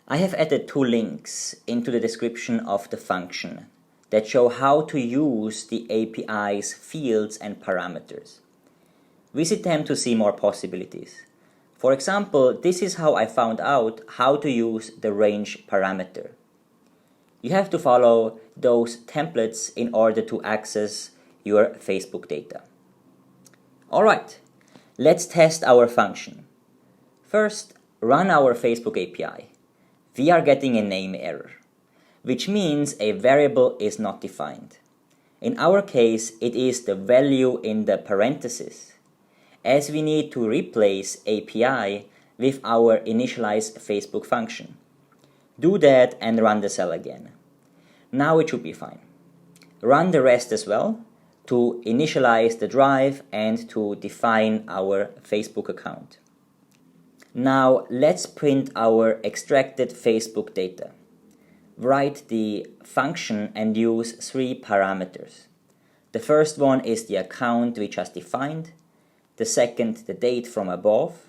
I have added two links into the description of the function that show how to use the API's fields and parameters. Visit them to see more possibilities. For example, this is how I found out how to use the range parameter. You have to follow those templates in order to access your Facebook data. Alright, let's test our function. First, run our Facebook API. We are getting a name error, which means a variable is not defined. In our case, it is the value in the parentheses, as we need to replace API with our initialize Facebook function. Do that and run the cell again. Now it should be fine. Run the rest as well to initialize the drive and to define our Facebook account. Now let's print our extracted Facebook data. Write the function and use three parameters. The first one is the account we just defined, the second the date from above,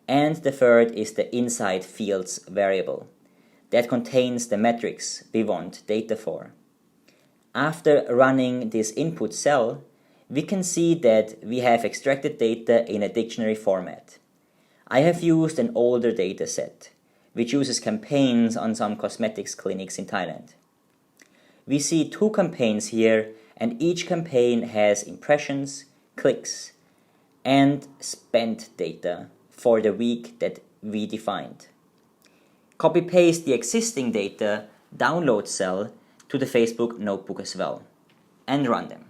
and the third is the inside fields variable that contains the metrics we want data for. After running this input cell, we can see that we have extracted data in a dictionary format. I have used an older data set, which uses campaigns on some cosmetics clinics in Thailand. We see two campaigns here, and each campaign has impressions, clicks, and spent data for the week that we defined. Copy-paste the existing data download cell to the Facebook notebook as well, and run them.